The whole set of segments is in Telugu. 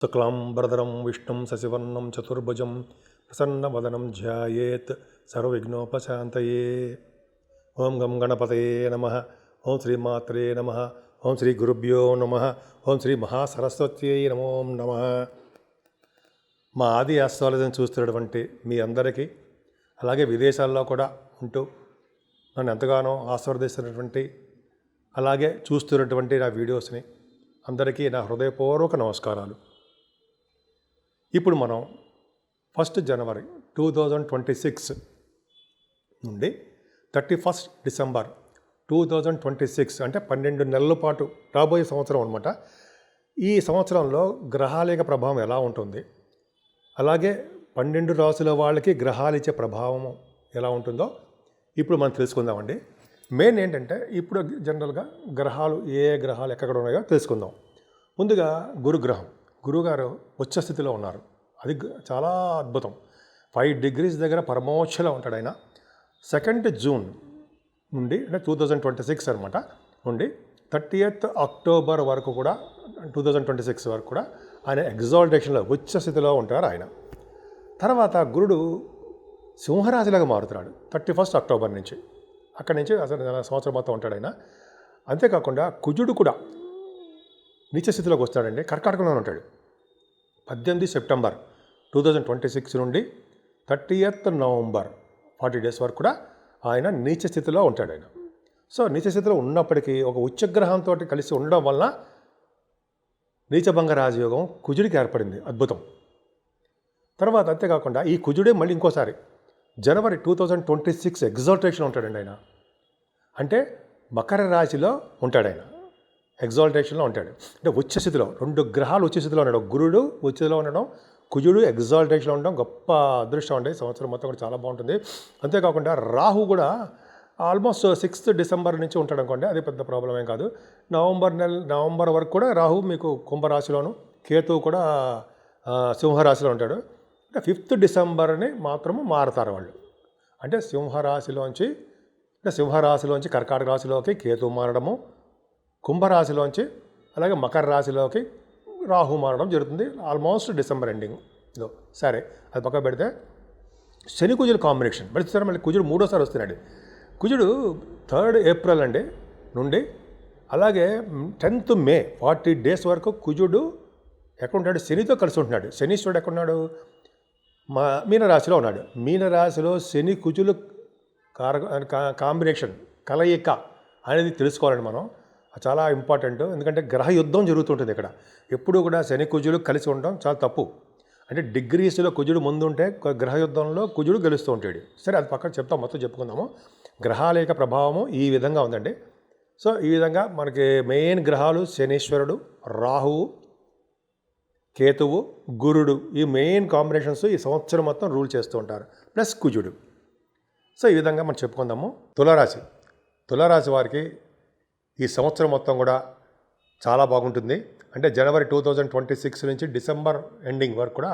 శుక్లాంబరధరం విష్ణుం శశివర్ణం చతుర్భుజం ప్రసన్నవదనం ధ్యాయేత్ సర్వవిఘ్నోపశాంతయే. ఓం గం గణపతయే నమః. ఓం శ్రీమాత్రే నమః. ఓం శ్రీ గురుభ్యో నమః. ఓం శ్రీ మహాసరస్వత్యై నమో నమః. మా ఆది ఆస్ట్రాలజీని చూస్తున్నటువంటి మీ అందరికీ, అలాగే విదేశాల్లో కూడా ఉంటూ నన్ను ఎంతగానో ఆశీర్వదిస్తున్నటువంటి, అలాగే చూస్తున్నటువంటి నా వీడియోస్ని అందరికీ నా హృదయపూర్వక నమస్కారాలు. ఇప్పుడు మనం 1 జనవరి 2026 నుండి 31 డిసెంబర్ 2026 అంటే 12 నెలల పాటు రాబోయే సంవత్సరం అనమాట. ఈ సంవత్సరంలో గ్రహాల యొక్క ప్రభావం ఎలా ఉంటుంది, అలాగే 12 రాసుల వాళ్ళకి గ్రహాలు ఇచ్చే ప్రభావం ఎలా ఉంటుందో ఇప్పుడు మనం తెలుసుకుందామండి. మెయిన్ ఏంటంటే ఇప్పుడు జనరల్గా గ్రహాలు ఏ గ్రహాలు ఎక్కడ ఉన్నాయో తెలుసుకుందాం. ముందుగా గురుగ్రహం, గురువుగారు ఉచ్చ స్థితిలో ఉన్నారు. అది చాలా అద్భుతం. 5 degrees దగ్గర పరమోచ్చలో ఉంటాడు ఆయన. 2nd జూన్ నుండి అంటే 2026 అనమాట నుండి 30th అక్టోబర్ వరకు కూడా 2026 వరకు కూడా ఆయన ఎగ్జాల్టేషన్లో ఉచ్చ స్థితిలో ఉంటారు ఆయన. తర్వాత గురుడు సింహరాశిలాగా మారుతున్నాడు 31st అక్టోబర్ నుంచి. అక్కడి నుంచి అసలు సంవత్సరం మొత్తం ఉంటాడు ఆయన. అంతేకాకుండా కుజుడు కూడా నీచ స్థితిలోకి వస్తాడండి, కర్కాటకంలో ఉంటాడు. 18 సెప్టెంబర్ 2026 నుండి 30th నవంబర్ 40 days వరకు కూడా ఆయన నీచ స్థితిలో ఉంటాడు ఆయన. సో నీచ స్థితిలో ఉన్నప్పటికీ ఒక ఉచ్చగ్రహంతో కలిసి ఉండడం వలన నీచభంగ రాజయోగం కుజుడికి ఏర్పడింది. అద్భుతం. తర్వాత అంతేకాకుండా ఈ కుజుడే మళ్ళీ ఇంకోసారి జనవరి 2026 ఎగ్జాల్టేషన్ ఉంటాడండి ఆయన. అంటే మకర రాశిలో ఉంటాడు ఆయన, ఎగ్జాల్టేషన్లో ఉంటాడు. అంటే ఉచ్చస్థితిలో 2 గ్రహాలు ఉచ్చస్థితిలో ఉండడం, గురుడు ఉచ్చలో ఉండడం, కుజుడు ఎగ్జాల్టేషన్లో ఉండడం గొప్ప అదృష్టం అండి. సంవత్సరం మొత్తం కూడా చాలా బాగుంటుంది. అంతేకాకుండా రాహు కూడా ఆల్మోస్ట్ 6th డిసెంబర్ నుంచి ఉంటాడు అనుకోండి, అది పెద్ద ప్రాబ్లం ఏం కాదు. నవంబర్ వరకు కూడా రాహు మీకు కుంభరాశిలోను, కేతువు కూడా సింహరాశిలో ఉంటాడు. అంటే 5th డిసెంబర్ని మాత్రము మారుతారు వాళ్ళు. అంటే సింహరాశిలోంచి కర్కాటక రాశిలోకి కేతువు మారడము, కుంభరాశిలోంచి అలాగే మకర రాశిలోకి రాహు మారడం జరుగుతుంది ఆల్మోస్ట్ డిసెంబర్ ఎండింగ్లో. సరే, అది పక్క పెడితే శని కుజుల కాంబినేషన్ మళ్ళీ కుజుడు 3వసారి వస్తున్నాడు. కుజుడు 3rd ఏప్రిల్ అండి నుండి అలాగే 10th మే 40 days వరకు కుజుడు ఎక్కడ ఉంటాడు, శనితో కలిసి ఉంటున్నాడు. శనీశ్వరుడు ఎక్కడున్నాడు, మీనరాశిలో ఉన్నాడు. మీనరాశిలో శని కుజులు కాంబినేషన్ కలయిక అనేది తెలుసుకోవాలండి మనం. చాలా ఇంపార్టెంట్. ఎందుకంటే గ్రహ యుద్ధం జరుగుతుంటుంది ఇక్కడ. ఎప్పుడూ కూడా శని కుజులు కలిసి ఉండడం చాలా తప్పు. అంటే డిగ్రీస్లో కుజుడు ముందుంటే గ్రహ యుద్ధంలో కుజుడు గెలుస్తూ ఉంటాడు. సరే, అది పక్కన చెప్తాం, మొత్తం చెప్పుకుందాము. గ్రహాల యొక్క ప్రభావము ఈ విధంగా ఉందండి. సో ఈ విధంగా మనకి మెయిన్ గ్రహాలు శనీశ్వరుడు, రాహువు, కేతువు, గురుడు, ఈ మెయిన్ కాంబినేషన్స్ ఈ సంవత్సరం మొత్తం రూల్ చేస్తూ ఉంటారు, ప్లస్ కుజుడు. సో ఈ విధంగా మనం చెప్పుకుందాము. తులారాశి వారికి ఈ సంవత్సరం మొత్తం కూడా చాలా బాగుంటుంది. అంటే జనవరి 2026 నుంచి డిసెంబర్ ఎండింగ్ వరకు కూడా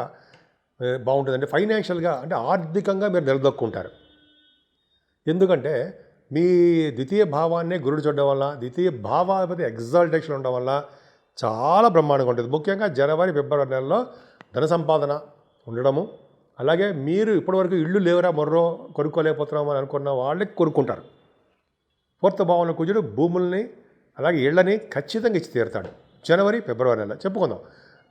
బాగుంటుందండి. ఫైనాన్షియల్గా అంటే ఆర్థికంగా మీరు నిలదొక్కుంటారు. ఎందుకంటే మీ ద్వితీయ భావాన్ని గురుడు చూడడం వల్ల, ద్వితీయ భావాధిపతి ఎగ్జాల్టేషన్ ఉండడం వల్ల చాలా బ్రహ్మాండంగా ఉంటుంది. ముఖ్యంగా జనవరి ఫిబ్రవరి నెలలో ధన సంపాదన ఉండడము, అలాగే మీరు ఇప్పటివరకు ఇళ్ళు లేవరా మొర్రో కొనుక్కోలేకపోతున్నాము అని అనుకున్న వాళ్ళకి కొనుక్కుంటారు. 4th భావంలో కుజుడు భూముల్ని అలాగే ఇళ్ళని ఖచ్చితంగా ఇచ్చి తీరుతాడు జనవరి ఫిబ్రవరి నెల. చెప్పుకుందాం.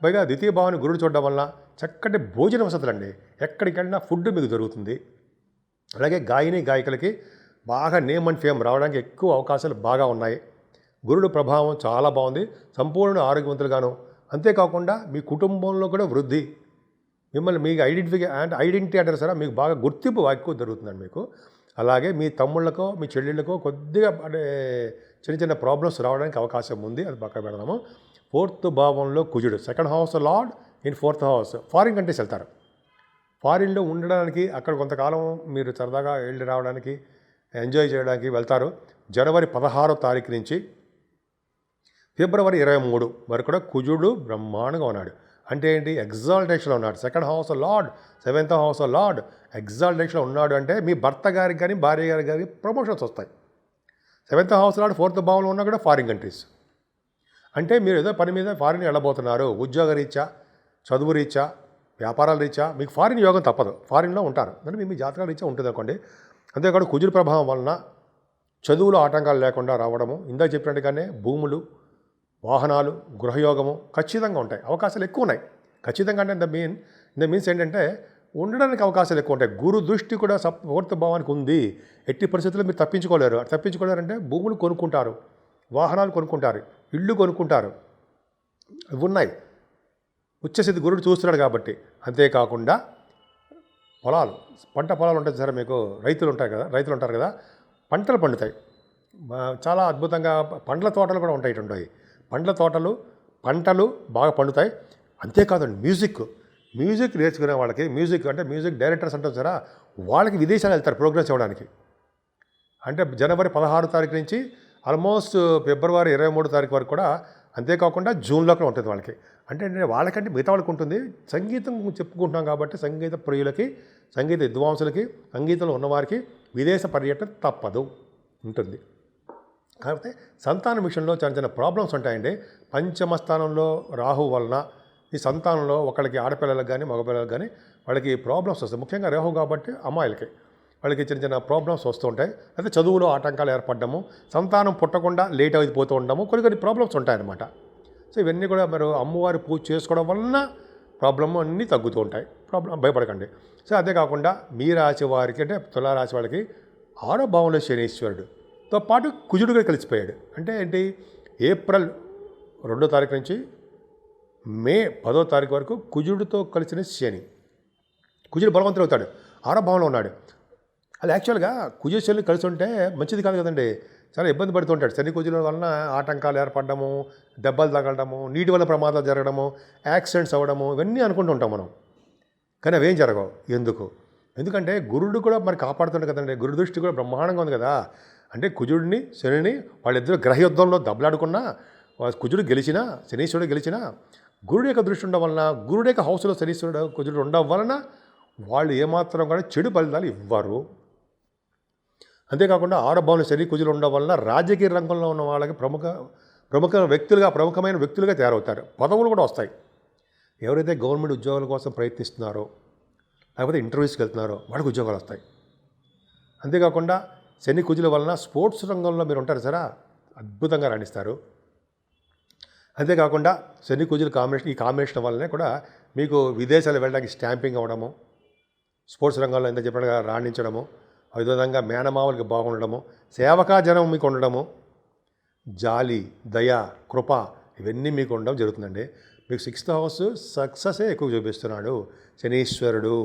పైగా ద్వితీయ భావాన్ని గురుడు చూడడం వల్ల చక్కటి భోజన వసతులు అండి, ఎక్కడికి వెళ్ళినా ఫుడ్ మీకు దొరుకుతుంది. అలాగే గాయకులకి బాగా నేమ్ అండ్ ఫేమ్ రావడానికి ఎక్కువ అవకాశాలు బాగా ఉన్నాయి. గురుడు ప్రభావం చాలా బాగుంది. సంపూర్ణ ఆరోగ్యవంతులుగాను, అంతేకాకుండా మీ కుటుంబంలో కూడా వృద్ధి, మిమ్మల్ని మీకు ఐడెంటిటీ అంటారు సరే, మీకు బాగా గుర్తింపు ఎక్కువ దొరుకుతుందండి మీకు. అలాగే మీ తమ్ముళ్ళకో మీ చెల్లెళ్ళకో కొద్దిగా అంటే చిన్న ప్రాబ్లమ్స్ రావడానికి అవకాశం ఉంది, అది పక్కన పెడదాము. 4th భావంలో కుజుడు, 2nd house lord in 4th house. Foreign countries వెళ్తారు. ఫారిన్లో ఉండడానికి అక్కడ కొంతకాలం మీరు సరదాగా వెళ్ళి రావడానికి ఎంజాయ్ చేయడానికి వెళ్తారు. జనవరి 16వ తారీఖు నుంచి ఫిబ్రవరి 23 వరకు కూడా కుజుడు బ్రహ్మాండంగా ఉన్నాడు. అంటే ఏంటి, ఎగ్జాల్టేషన్లో ఉన్నాడు. 2nd house lord, 7th house lord ఎగ్జాల్టేషన్లో ఉన్నాడు. అంటే మీ భర్త గారికి కానీ భార్య గారికి కానీ ప్రమోషన్స్ వస్తాయి. 7th house లార్డ్ 4th భావంలో ఉన్నా కూడా ఫారిన్ కంట్రీస్. అంటే మీరు ఏదో పని మీద ఫారిన్ వెళ్ళబోతున్నారు, ఉద్యోగరీత్యా చదువు రీత్యా, వ్యాపారాల రీత్యా మీకు ఫారిన్ యోగం తప్పదు. ఫారిన్లో ఉంటారు అంటే మీ జాతకాల రీత్యా ఉంటుంది అనుకోండి. అంతేకాదు కుజుడి ప్రభావం వలన చదువులో ఆటంకాలు లేకుండా రావడము, ఇందాక చెప్పినట్టుగానే భూములు, వాహనాలు, గృహయోగము ఖచ్చితంగా ఉంటాయి. అవకాశాలు ఎక్కువ ఉన్నాయి ఖచ్చితంగా. అంటే ద మీన్స్ ఏంటంటే ఉండడానికి అవకాశాలు ఎక్కువ ఉంటాయి. గురు దృష్టి కూడా ఫోర్త్ భావానికి ఉంది. ఎట్టి పరిస్థితుల్లో మీరు తప్పించుకోలేరంటే భూములు కొనుక్కుంటారు, వాహనాలు కొనుక్కుంటారు, ఇళ్ళు కొనుక్కుంటారు, ఇవి ఉన్నాయి. ఉచ్చసిద్ధి గురుడు చూస్తున్నాడు కాబట్టి. అంతేకాకుండా పంట పొలాలు ఉంటాయి సరే, మీకు రైతులు ఉంటారు కదా, పంటలు పండుతాయి. చాలా అద్భుతంగా పండ్ల తోటలు కూడా ఉంటాయి. పంటలు బాగా పండుతాయి. అంతేకాదండి మ్యూజిక్ నేర్చుకునే వాళ్ళకి, మ్యూజిక్ డైరెక్టర్స్ అంటారు సరే, వాళ్ళకి విదేశాలు వెళ్తారు ప్రోగ్రామ్స్ ఇవ్వడానికి. అంటే జనవరి 16 తారీఖు నుంచి ఆల్మోస్ట్ ఫిబ్రవరి 23 తారీఖు వరకు కూడా. అంతేకాకుండా జూన్లో కూడా ఉంటుంది వాళ్ళకి. అంటే వాళ్ళకంటే మిగతా వాళ్ళకి ఉంటుంది. సంగీతం చెప్పుకుంటున్నాం కాబట్టి సంగీత ప్రియులకి, సంగీత విద్వాంసులకి, సంగీతంలో ఉన్నవారికి విదేశ పర్యటన తప్పదు ఉంటుంది. కాకపోతే సంతానం విషయంలో చిన్న ప్రాబ్లమ్స్ ఉంటాయండి. పంచమ స్థానంలో రాహు వలన ఈ సంతానంలో ఒకళ్ళకి ఆడపిల్లలకు కానీ మగపిల్లలకు కానీ వాళ్ళకి ప్రాబ్లమ్స్ వస్తాయి. ముఖ్యంగా రాహు కాబట్టి అమ్మాయిలకి వాళ్ళకి చిన్న ప్రాబ్లమ్స్ వస్తూ ఉంటాయి. అయితే చదువులో ఆటంకాలు ఏర్పడము, సంతానం పుట్టకుండా లేట్ అయిపోతూ ఉండము, కొన్ని ప్రాబ్లమ్స్ ఉంటాయన్నమాట. సో ఇవన్నీ కూడా మీరు అమ్మవారి పూజ చేసుకోవడం వలన ప్రాబ్లమ్ అన్నీ తగ్గుతూ ఉంటాయి. భయపడకండి. సో అదే కాకుండా మీ రాశి వారికి అంటే తులారాశి వాళ్ళకి 6వ భావంలో శనీశ్వరుడుతో పాటు కుజుడుగా కలిసిపోయాడు. అంటే ఏంటి, ఏప్రిల్ 2వ తారీఖు నుంచి మే 10వ తారీఖు వరకు కుజుడితో కలిసిన శని. కుజుడు బలవంతుడు అవుతాడు, 6వ భావంలో ఉన్నాడు. అది యాక్చువల్గా కుజ శని కలిసి ఉంటే మంచిది కాదు కదండి. చాలా ఇబ్బంది పడుతుంటాడు. శని కుజుల వలన ఆటంకాలు ఏర్పడము, దెబ్బలు తగలడము, నీటి వల్ల ప్రమాదాలు జరగడము, యాక్సిడెంట్స్ అవ్వడము, ఇవన్నీ అనుకుంటూ ఉంటాం మనం. కానీ అవేం జరగవు. ఎందుకంటే గురుడు కూడా మరి కాపాడుతుండే కదండి. గురు దృష్టి కూడా బ్రహ్మాండంగా ఉంది కదా. అంటే కుజుడిని శనిని వాళ్ళిద్దరు గ్రహయుద్ధంలో దెబ్బలాడుకున్నా, కుజుడు గెలిచినా శనీశ్వరుడు గెలిచినా, గురుడు యొక్క దృష్టి ఉండడం వలన, గురుడు యొక్క హౌస్లో శనీశ్వరుడు కుజుడు ఉండడం వలన వాళ్ళు ఏమాత్రం కూడా చెడు ఫలితాలు ఇవ్వరు. అంతేకాకుండా 6వ భావంలో శని కుజులు ఉండడం వలన రాజకీయ రంగంలో ఉన్న వాళ్ళకి ప్రముఖమైన వ్యక్తులుగా తయారవుతారు. పదవులు కూడా వస్తాయి. ఎవరైతే గవర్నమెంట్ ఉద్యోగాల కోసం ప్రయత్నిస్తున్నారో, లేకపోతే ఇంటర్వ్యూస్కి వెళ్తున్నారో వాళ్ళకి ఉద్యోగాలు వస్తాయి. అంతేకాకుండా శని కుజుల వలన స్పోర్ట్స్ రంగంలో మీరు ఉంటారు సరే, అద్భుతంగా రాణిస్తారు. అంతేకాకుండా శని కుజుల కాంబినేషన్ వల్లనే కూడా మీకు విదేశాలు వెళ్ళడానికి స్టాంపింగ్ అవ్వడము, స్పోర్ట్స్ రంగంలో ఎంత చెప్పినట్టుగా రాణించడము, విధంగా మేనమావులకి బాగుండడము, సేవకా జనం మీకు ఉండడము, జాలి, దయ, కృప ఇవన్నీ మీకు ఉండడం జరుగుతుందండి. మీకు 6th హౌస్ సక్సెసే ఎక్కువ చూపిస్తున్నాడు శనీశ్వరుడు.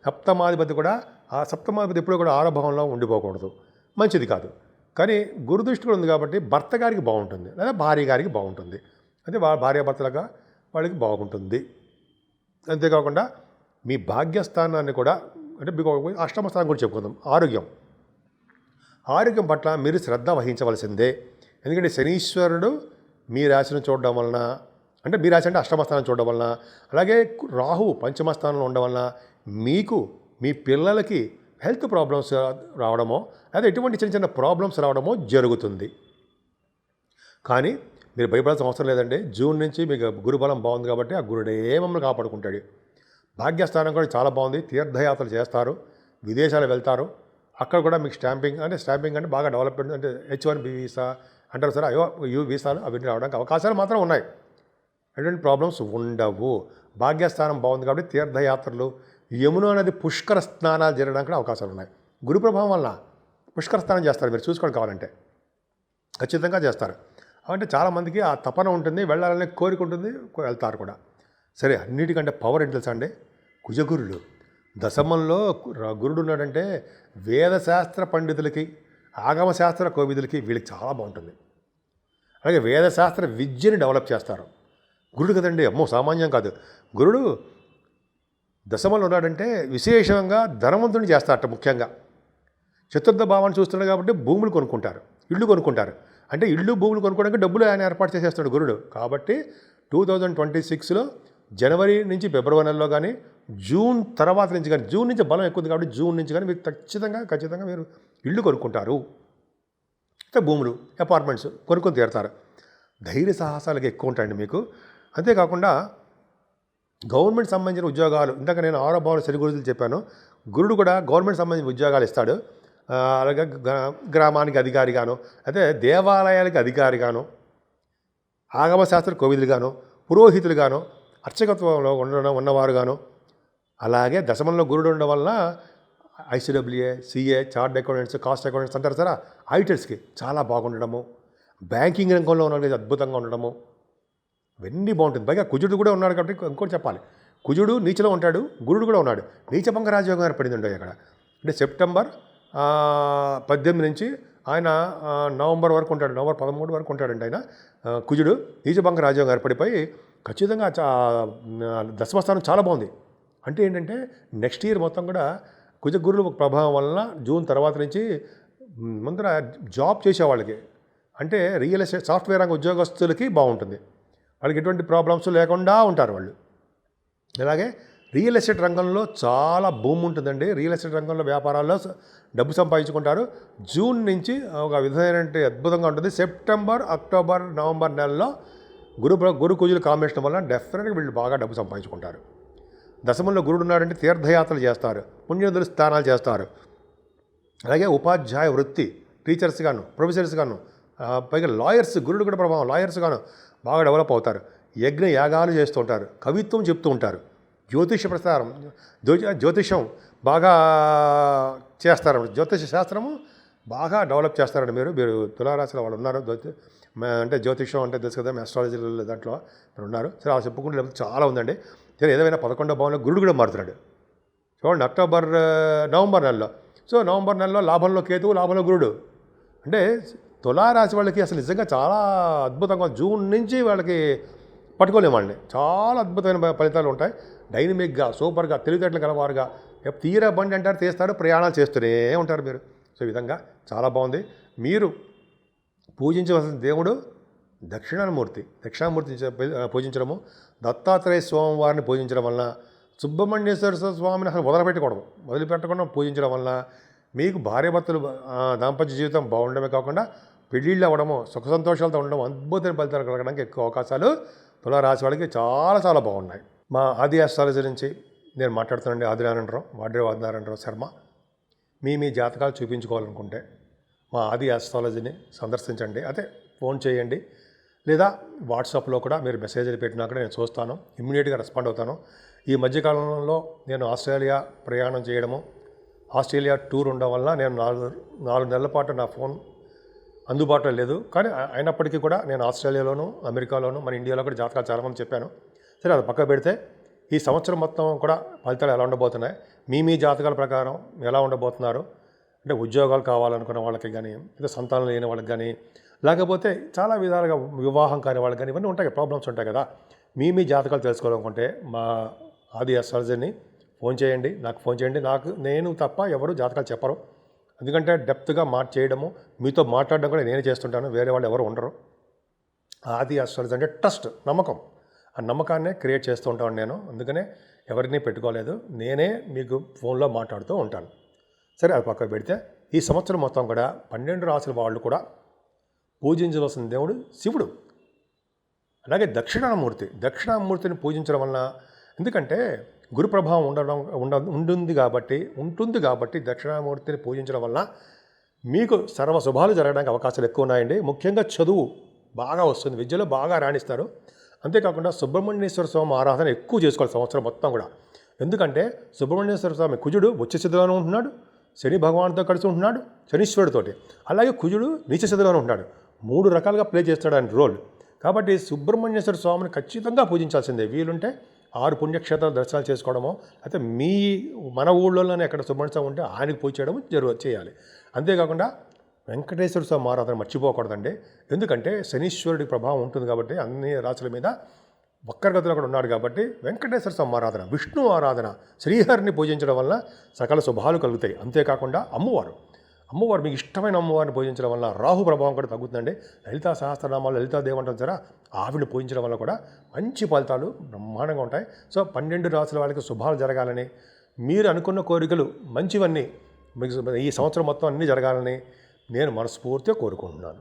సప్తమాధిపతి కూడా, ఆ సప్తమాధిపతి ఎప్పుడూ కూడా 6వ భావంలో ఉండిపోకూడదు, మంచిది కాదు. కానీ గురుదృష్టి కూడా ఉంది కాబట్టి భర్త గారికి బాగుంటుంది, లేదా భార్య గారికి బాగుంటుంది. అంటే భార్యాభర్తలుగా వాళ్ళకి బాగుంటుంది. అంతేకాకుండా మీ భాగ్యస్థానాన్ని కూడా, అంటే మీకు 8వ స్థానం కూడా చెప్పుకుందాం. ఆరోగ్యం పట్ల మీరు శ్రద్ధ వహించవలసిందే. ఎందుకంటే శనీశ్వరుడు మీ రాశిని చూడడం వలన, అంటే మీ రాశి అంటే 8వ స్థానం చూడడం వలన, అలాగే రాహు 5మ స్థానంలో ఉండడం వలన మీకు మీ పిల్లలకి హెల్త్ ప్రాబ్లమ్స్ రావడమో, లేదా ఎటువంటి చిన్న ప్రాబ్లమ్స్ రావడమో జరుగుతుంది. కానీ మీరు భయపడాల్సిన అవసరం లేదండి. జూన్ నుంచి మీకు గురుబలం బాగుంది కాబట్టి ఆ గురుడే మమ్మల్ని కాపాడుకుంటాడు. భాగ్యస్థానం కూడా చాలా బాగుంది. తీర్థయాత్రలు చేస్తారు, విదేశాలు వెళ్తారు. అక్కడ కూడా మీకు స్టాంపింగ్ అంటే బాగా డెవలప్మెంట్, అంటే H1B వీసా అంటారు సరే, యూ వీసాలు అవన్నీ రావడానికి అవకాశాలు మాత్రం ఉన్నాయి. ఎటువంటి ప్రాబ్లమ్స్ ఉండవు. భాగ్యస్థానం బాగుంది కాబట్టి తీర్థయాత్రలు, యమున నది పుష్కర స్నానాలు జరగడానికి కూడా అవకాశాలు ఉన్నాయి. గురు ప్రభావం వల్ల పుష్కర స్నానం చేస్తారు, మీరు చూసుకోవడం కావాలంటే ఖచ్చితంగా చేస్తారు. అంటే చాలామందికి ఆ తపన ఉంటుంది, వెళ్ళాలనే కోరిక ఉంటుంది, వెళ్తారు కూడా. సరే, అన్నిటికంటే పవర్ ఏంటి తెలుసా అండి, కుజగురుడు. దశమంలో గురుడు ఉన్నాడంటే వేదశాస్త్ర పండితులకి, ఆగమశాస్త్ర కోవిదులకి వీళ్ళకి చాలా బాగుంటుంది. అలాగే వేదశాస్త్ర విద్యని డెవలప్ చేస్తారు. గురుడు కదండి, అమ్మో సామాన్యం కాదు. గురుడు దశమంలో ఉన్నాడంటే విశేషంగా ధనవంతుని చేస్తారట. ముఖ్యంగా 4వ భావాన్ని చూస్తున్నాడు కాబట్టి భూములు కొనుక్కుంటారు, ఇళ్ళు కొనుక్కుంటారు. అంటే ఇళ్ళు భూములు కొనుక్కోవడానికి డబ్బులు ఆయన ఏర్పాటు చేసేస్తాడు గురుడు. కాబట్టి 2026లో జనవరి నుంచి ఫిబ్రవరి నెలలో కానీ, జూన్ తర్వాత నుంచి కానీ, జూన్ నుంచి బలం ఎక్కువ ఉంది కాబట్టి జూన్ నుంచి కానీ మీరు ఖచ్చితంగా మీరు ఇళ్ళు కొనుక్కుంటారు, అయితే భూములు, అపార్ట్మెంట్స్ కొనుక్కొని తీరుతారు. ధైర్య సాహసాలకి ఎక్కువ ఉంటాయండి మీకు. అంతేకాకుండా గవర్నమెంట్ సంబంధించిన ఉద్యోగాలు, ఇందాక నేను ఆరో భావంలో శని గురించి చెప్పాను. గురుడు కూడా గవర్నమెంట్ సంబంధించిన ఉద్యోగాలు ఇస్తాడు. అలాగే గ్రామానికి అధికారిగాను, అయితే దేవాలయాలకి అధికారిగాను, ఆగమ శాస్త్ర కోవిదులుగాను, పురోహితులుగాను, అర్చకత్వంలో ఉన్నవారుగాను, అలాగే దశమంలో గురుడు ఉండడం వల్ల ICWA, CA, chart accountants, cost accountants అంటారు సార్, ఐటర్స్కి చాలా బాగుండడము, బ్యాంకింగ్ రంగంలో ఉన్న వాళ్ళకి అద్భుతంగా ఉండడము, ఇవన్నీ బాగుంటుంది. పైగా కుజుడు కూడా ఉన్నాడు కాబట్టి ఇంకోటి చెప్పాలి, కుజుడు నీచలో ఉంటాడు, గురుడు కూడా ఉన్నాడు. నీచభంగ రాజయోగం ఏర్పడింది ఉండవు అక్కడ. అంటే సెప్టెంబర్ 18 నుంచి ఆయన నవంబర్ వరకు ఉంటాడు, నవంబర్ 13 వరకు ఉంటాడండి ఆయన కుజుడు. నీచభంగ రాజయోగం ఏర్పడిపోయి ఖచ్చితంగా దశమస్థానం చాలా బాగుంది. అంటే ఏంటంటే నెక్స్ట్ ఇయర్ మొత్తం కూడా కుజ గురువు ప్రభావం వలన జూన్ తర్వాత నుంచి ముందర జాబ్ చేసే వాళ్ళకి, అంటే రియల్ ఎస్టేట్ సాఫ్ట్వేర్ రంగ ఉద్యోగస్తులకి బాగుంటుంది. వాళ్ళకి ఎటువంటి ప్రాబ్లమ్స్ లేకుండా ఉంటారు వాళ్ళు. అలాగే రియల్ ఎస్టేట్ రంగంలో చాలా భూమి ఉంటుందండి. రియల్ ఎస్టేట్ రంగంలో వ్యాపారాల్లో డబ్బు సంపాదించుకుంటారు. జూన్ నుంచి ఒక విధమైన అద్భుతంగా ఉంటుంది. సెప్టెంబర్, అక్టోబర్, నవంబర్ నెలలో గురు కుజుల కాంబినేషన్ వల్ల డెఫినెట్గా వీళ్ళు బాగా డబ్బు సంపాదించుకుంటారు. దశమంలో గురుడు ఉన్నాడంటే తీర్థయాత్రలు చేస్తారు, పుణ్యదులు స్నానాలు చేస్తారు. అలాగే ఉపాధ్యాయ వృత్తి, టీచర్స్ గాను, ప్రొఫెసర్స్ గాను, పైగా లాయర్స్, గురుడు కూడా ప్రభావం, లాయర్స్ గాను బాగా డెవలప్ అవుతారు. యజ్ఞ యాగాలు చేస్తూ ఉంటారు, కవిత్వం చెప్తూ ఉంటారు, జ్యోతిష ప్రసారం, జ్యోతిషం బాగా చేస్తారు. జ్యోతిష శాస్త్రము బాగా డెవలప్ చేస్తారండి. మీరు తులారాశిలో వాళ్ళు ఉన్నారు, అంటే జ్యోతిషం అంటే తెలుసు కదా, ఆస్ట్రాలజీ దాంట్లో మీరు ఉన్నారు. సరే ఆ చెప్పుకుంటే చాలా ఉందండి. సరే ఏదైనా 11వ భావంలో గురుడు కూడా మారుతున్నాడు చూడండి, నవంబర్ నెలలో. సో నవంబర్ నెలలో లాభంలో కేతువు, లాభంలో గురుడు. అంటే తులారాశి వాళ్ళకి అసలు నిజంగా చాలా అద్భుతంగా, జూన్ నుంచి వాళ్ళకి పట్టుకోలేము వాళ్ళని. చాలా అద్భుతమైన ఫలితాలు ఉంటాయి. డైనమిక్గా, సూపర్గా, తెలివితేటలు కలవారుగా, తీరా బండి అంటారు, తీస్తారు, ప్రయాణాలు చేస్తూనే ఉంటారు మీరు. సో ఈ విధంగా చాలా బాగుంది. మీరు పూజించవలసిన దేవుడు దక్షిణామూర్తి పూజించడము, దత్తాత్రేయ స్వామి వారిని పూజించడం వలన, సుబ్రహ్మణ్యేశ్వర స్వామిని అసలు వదిలిపెట్టకుండా పూజించడం వలన మీకు భార్యాభర్తలు దాంపత్య జీవితం బాగుండడమే కాకుండా పెళ్ళిళ్ళు అవ్వడము, సుఖ సంతోషాలతో ఉండడం, అద్భుతమైన ఫలితాలు కలగడానికి ఎక్కువ అవకాశాలు తులారాశి వాళ్ళకి చాలా చాలా బాగున్నాయి. మా ఆది ఆస్ట్రాలజీ నుంచి నేను మాట్లాడుతున్నానండి, ఆదినారాయణరావు శర్మ. మీ జాతకాలు చూపించుకోవాలనుకుంటే మా ఆది ఆస్ట్రాలజీని సందర్శించండి. అదే ఫోన్ చేయండి, లేదా వాట్సాప్లో కూడా మీరు మెసేజ్లు పెట్టినా కూడా నేను చూస్తాను, ఇమ్మీడియట్గా రెస్పాండ్ అవుతాను. ఈ మధ్యకాలంలో నేను ఆస్ట్రేలియా ప్రయాణం చేయడము, ఆస్ట్రేలియా టూర్ ఉండడం వల్ల నేను 4 నెలల పాటు నా ఫోన్ అందుబాటులో లేదు. కానీ అయినప్పటికీ కూడా నేను ఆస్ట్రేలియాలోను, అమెరికాలోను, మన ఇండియాలో కూడా జాతకాలు చాలామంది చెప్పాను. సరే అది పక్క పెడితే ఈ సంవత్సరం మొత్తం కూడా ఫలితాలు ఎలా ఉండబోతున్నాయి, మీ జాతకాల ప్రకారం ఎలా ఉండబోతున్నారు, అంటే ఉద్యోగాలు కావాలనుకున్న వాళ్ళకి కానీ, లేదా సంతానం లేని వాళ్ళకి కానీ, లేకపోతే చాలా విధాలుగా వివాహం కాని వాళ్ళకి కానీ, ఇవన్నీ ఉంటాయి, ప్రాబ్లమ్స్ ఉంటాయి కదా. మీ జాతకాలు తెలుసుకోవాలనుకుంటే మా ఆది ఆస్ట్రాలజీని ఫోన్ చేయండి, నాకు ఫోన్ చేయండి. నేను తప్ప ఎవరు జాతకాలు చెప్పరు. ఎందుకంటే డెప్త్గా చేయడము, మీతో మాట్లాడడం కూడా నేనే చేస్తుంటాను, వేరే వాళ్ళు ఎవరు ఉండరు. ఆది ఆస్ట్రాలజీ అంటే ట్రస్ట్, నమ్మకం. ఆ నమ్మకాన్నే క్రియేట్ చేస్తూ ఉంటాను నేను. అందుకనే ఎవరిని పెట్టుకోలేదు, నేనే మీకు ఫోన్లో మాట్లాడుతూ ఉంటాను. సరే అది పక్కకు పెడితే ఈ సంవత్సరం మొత్తం కూడా 12 రాసుల వాళ్ళు కూడా పూజించవలసిన దేవుడు శివుడు. అలాగే దక్షిణామూర్తిని పూజించడం వలన, ఎందుకంటే గురు ప్రభావం ఉంటుంది కాబట్టి దక్షిణామూర్తిని పూజించడం వల్ల మీకు సర్వ శుభాలు జరగడానికి అవకాశాలు ఎక్కువ ఉన్నాయండి. ముఖ్యంగా చదువు బాగా వస్తుంది, విద్యలో బాగా రాణిస్తారు. అంతేకాకుండా సుబ్రహ్మణ్యేశ్వర స్వామి ఆరాధన ఎక్కువ చేసుకోవాలి సంవత్సరం మొత్తం కూడా. ఎందుకంటే సుబ్రహ్మణ్యేశ్వర స్వామి కుజుడు ఉచ్చస్థితిలోనే ఉంటున్నాడు, శని భగవాన్తో కలిసి ఉంటున్నాడు, శనీశ్వరుడితోటి. అలాగే కుజుడు నీచస్థితిలోనే ఉంటున్నాడు. 3 రకాలుగా ప్లే చేస్తాడు ఆయన రోల్. కాబట్టి సుబ్రహ్మణ్యేశ్వర స్వామిని ఖచ్చితంగా పూజించాల్సిందే. వీలుంటే 6 పుణ్యక్షేత్రాలు దర్శనాలు చేసుకోవడమో, అయితే మన ఊళ్ళోనే ఎక్కడ సుబ్రహ్మణ్య స్వామి ఉంటే ఆయనకు పూజ చేయడం చేయాలి. అంతేకాకుండా వెంకటేశ్వర స్వామి ఆరాధన మర్చిపోకూడదండి. ఎందుకంటే శనీశ్వరుడి ప్రభావం ఉంటుంది కాబట్టి అన్ని రాశుల మీద వక్రగతిలో కూడా ఉన్నాడు కాబట్టి వెంకటేశ్వర స్వామి ఆరాధన, విష్ణు ఆరాధన, శ్రీహరిని పూజించడం వల్ల సకల శుభాలు కలుగుతాయి. అంతేకాకుండా అమ్మవారు మీకు ఇష్టమైన అమ్మవారిని పూజించడం వల్ల రాహు ప్రభావం కూడా తగ్గుతుందండి. లలితా సహస్రనామాలు, లలితాదేవి అంటారు సరే, ఆవిడని పూజించడం వల్ల కూడా మంచి ఫలితాలు బ్రహ్మాండంగా ఉంటాయి. సో 12 రాసుల వాళ్ళకి శుభాలు జరగాలని, మీరు అనుకున్న కోరికలు మంచివన్నీ మీకు ఈ సంవత్సరం మొత్తం అన్నీ జరగాలని నేను మనస్ఫూర్తిగా కోరుకుంటున్నాను.